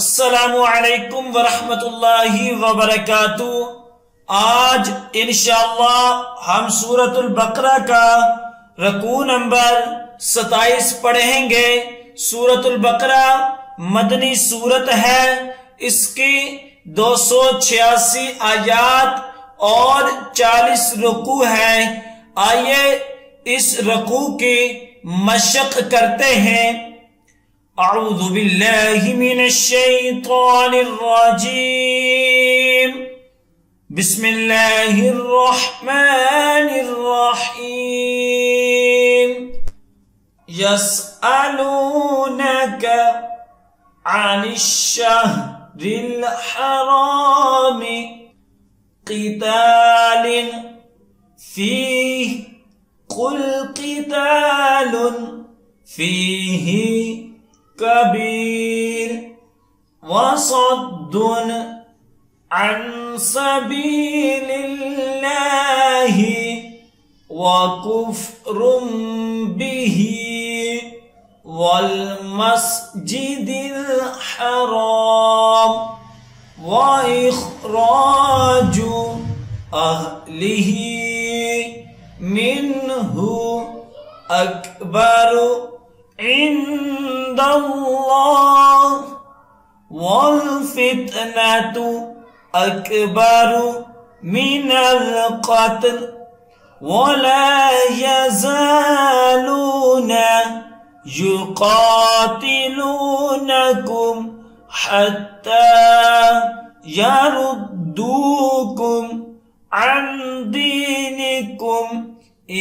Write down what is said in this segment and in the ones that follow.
अस्सलामु अलैकुम वरहमतुल्लाहि वबरकातुहू। आज इंशाअल्लाह हम सूरतुल बकरा का रकू नंबर 27 पढ़ेंगे। सूरतुल बकरा मदनी सूरत है। इसकी 286 आयात और 40 रुकू है। आइए इस रकू की मशक करते हैं। अऊज़ु बिल्लाहि मिनश शैतानिर रजीम। बिस्मिल्लाहिर रहमानिर रहीम। यसअलूनका अनिश शहरिल हरामि क़ितालिन फ़ीहि क़ुल क़ितालुन फ़ीहि कबीर वसद्दुन अन सबीलिल्लाहि वकुफ्रुम बिही वल मस्जिदिल हराम व इखराजु अहलिही मिन्हु अकबरु इंदल्लाह वल फितनतु अकबरु मिनल क़त्ल वला यज़ालून युक़ातिलूनकुम हत्ता यरुद्दूकुम अन दीनिकुम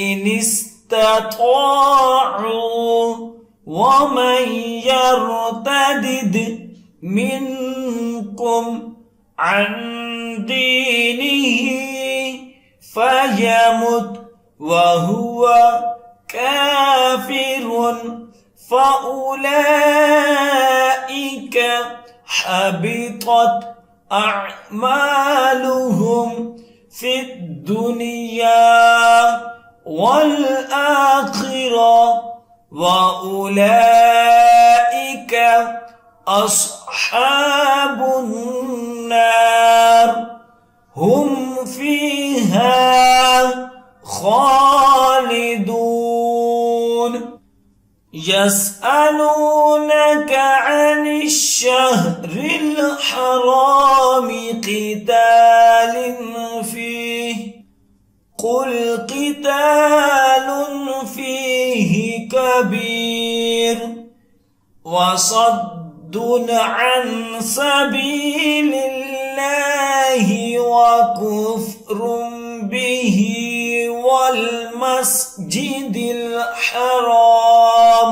इन इस्तताअू वमन यर्तदिद मिनकुम अन दीनिही फयमुत वहुवा काफिरुन फउलाइका हबितत अअमालुहुम फिद दुनिया वल आखिरह वउलाइका अस्हाबुन नार हुम फीहा खालिदून। यसअलूनका अनिश शहरिल हरामि क़ितालिन फ़ीहि क़ुल क़ितालुन फ़ीहि कबीर वसद्दुन अन सबीलिल्लाहि वकुफ्रुम बिही वल मस्जिदिल हराम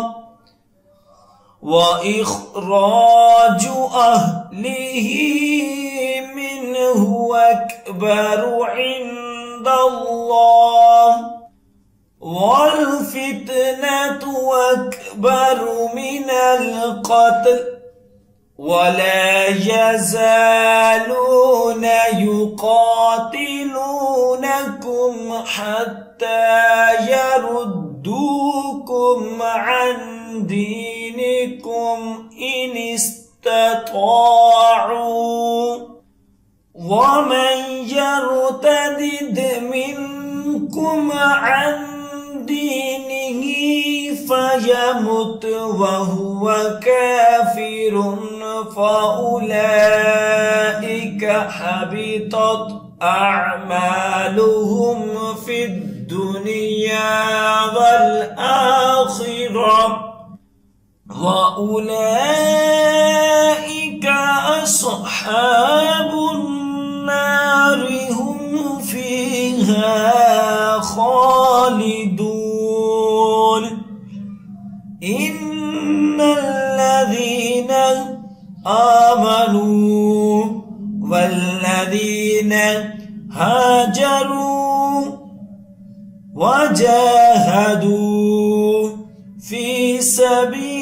व इखराजु अहलिही मिन्हु अकबरु इंदल्लाह वल फितनतु अकबरु मिनल क़त्ल वला यज़ालून युक़ातिलूनकुम हत्ता यरुद्दूकुम अन दीनिकुम इन इस्तताअू वमन यर्तदिद मिनकुम अन दीनिही फयमुत वहुवा काफिरुन फउलाइका हबितत अअमालुहुम फिद दुनिया वल आखिरह वउलाइका अस्हाबुन नार हुम फीहा खालिदून। इन्नल्लज़ीना आमनू वल्लज़ीना हाजरू वजाहदू फी सबीलिल्लाह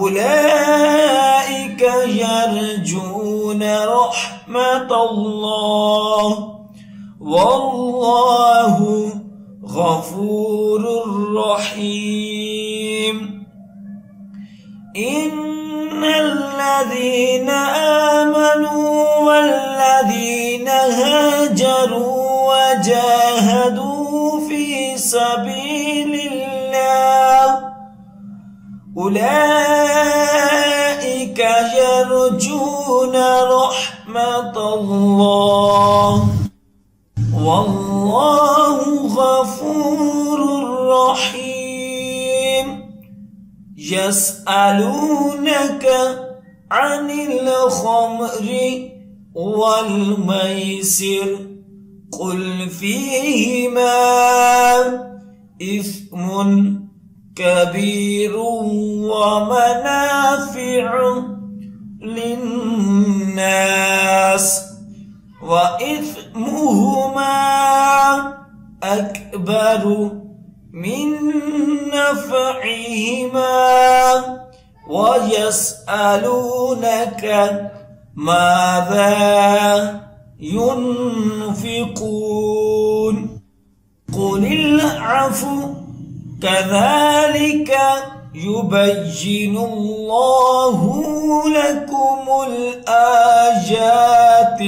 उलाइका यरजून रहमतल्लाह वल्लाहु गफूरुर रहीम। الذين آمنوا والذين هاجروا وجاهدوا في سبيل الله أولئك يرجون رحمة الله والله غفور رحيم يسألونك عن الخمر والميسر قل فيهما إثم كبير ومنافع للناس وإثمهما أكبر من نفعهما ويسألونك ماذا ينفقون قل العفو كذلك يبين الله لكم الآيات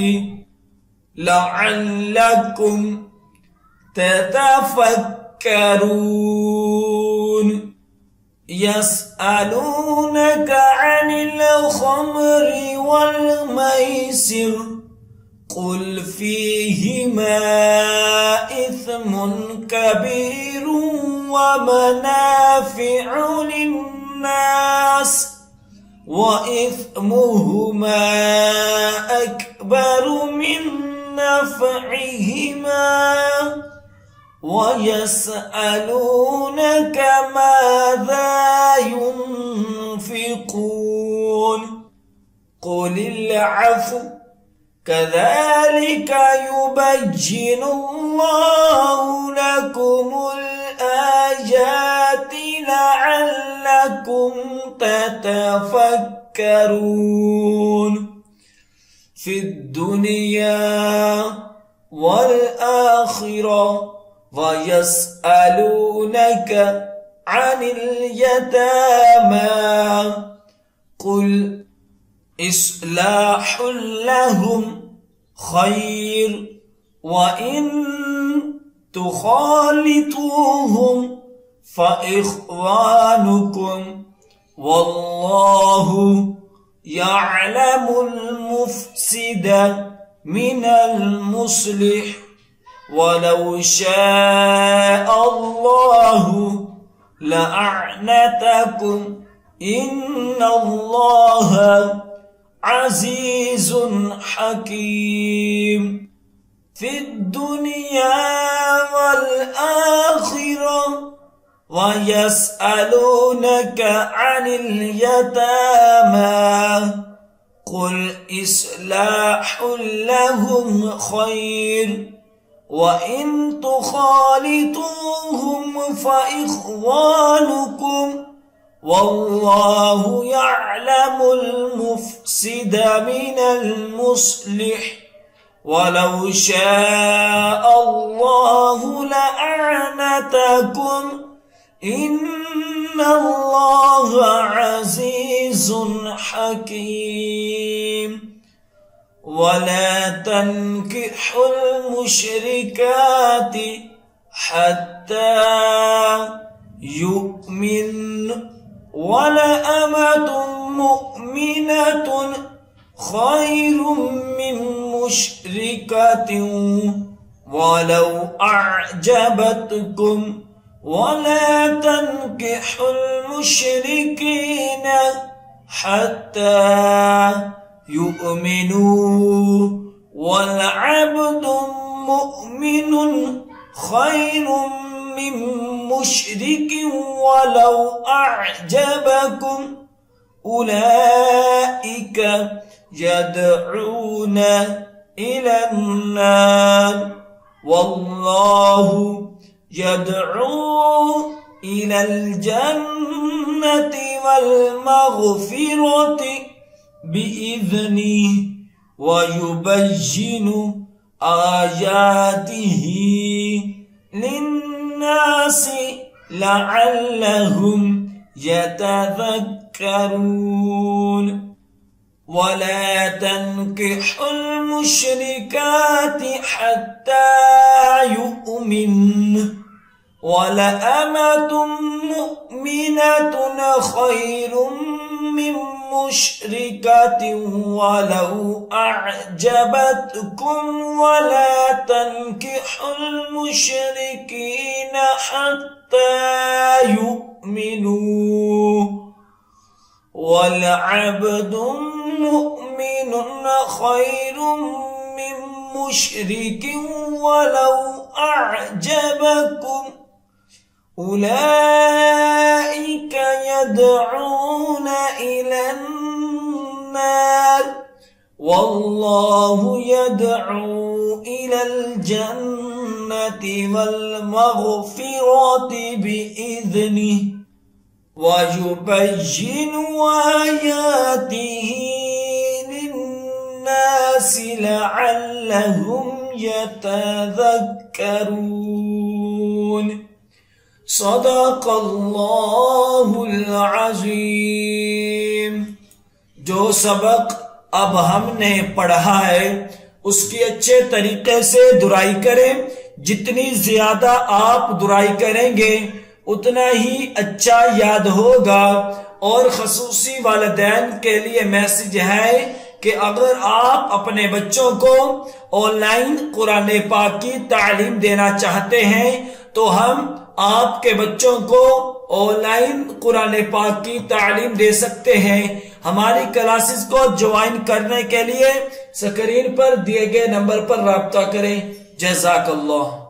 لعلكم تتفكرون يسألونك عن الخمر والميسر قل فيهما إثم كبير ومنافع للناس وإثمهما أكبر من نفعهما ويسألونك ماذا ينفقون قل العفو كذلك يبين الله لكم الآيات لعلكم تتفكرون في الدنيا والآخرة ويسألونك عن اليتامى قل إصلاح لهم خير وإن تخالطوهم فإخوانكم والله يعلم المفسد من المصلح ولو شاء الله لأعنتكم إن الله عزيز حكيم في الدنيا والآخرة ويسألونك عن اليتامى قل إصلاح لهم خير وإن تخالطوهم فإخوانكم والله يعلم المفسد من المصلح ولو شاء الله لأعنتكم إن الله عزيز حكيم ولا تنكحوا المشركات حتى يؤمن ولأمة مؤمنة خير من مشركة ولو أعجبتكم ولا تنكحوا المشركين حتى يؤمنوا ولعبد مؤمن خير من مشرك ولو أعجبكم أولئك يدعون إلى النار والله يدعو إلى الجنة والمغفرة بإذنه ويبين آياته للناس لعلهم يتذكرون يتذكرون ولا تنكحوا المشركات حتى يؤمن ولأمة مؤمنة خير من مشركة ولو أعجبتكم ولا تنكحوا المشركين حتى يؤمنوا ولعبد مؤمن خير من مشرك ولو أعجبكم أولئك يدعون إلى النار والله يدعو إلى الجنة والمغفرة بإذنه ويبين آياته للناس لعلهم يتذكرون صدق अल्लाहुल अज़ीम। जो सबक अब हमने पढ़ा है उसकी अच्छे तरीके से दुराई करें। जितनी ज्यादा आप दुराई करेंगे उतना ही अच्छा याद होगा। और खसूसी वालिदैन के लिए मैसेज है कि अगर आप अपने बच्चों को ऑनलाइन कुरान पाक की तालीम देना चाहते हैं तो हम आपके बच्चों को ऑनलाइन कुरान पाक की तालीम दे सकते हैं। हमारी क्लासेस को ज्वाइन करने के लिए स्क्रीन पर दिए गए नंबर पर राब्ता करें। जज़ाकल्लाह।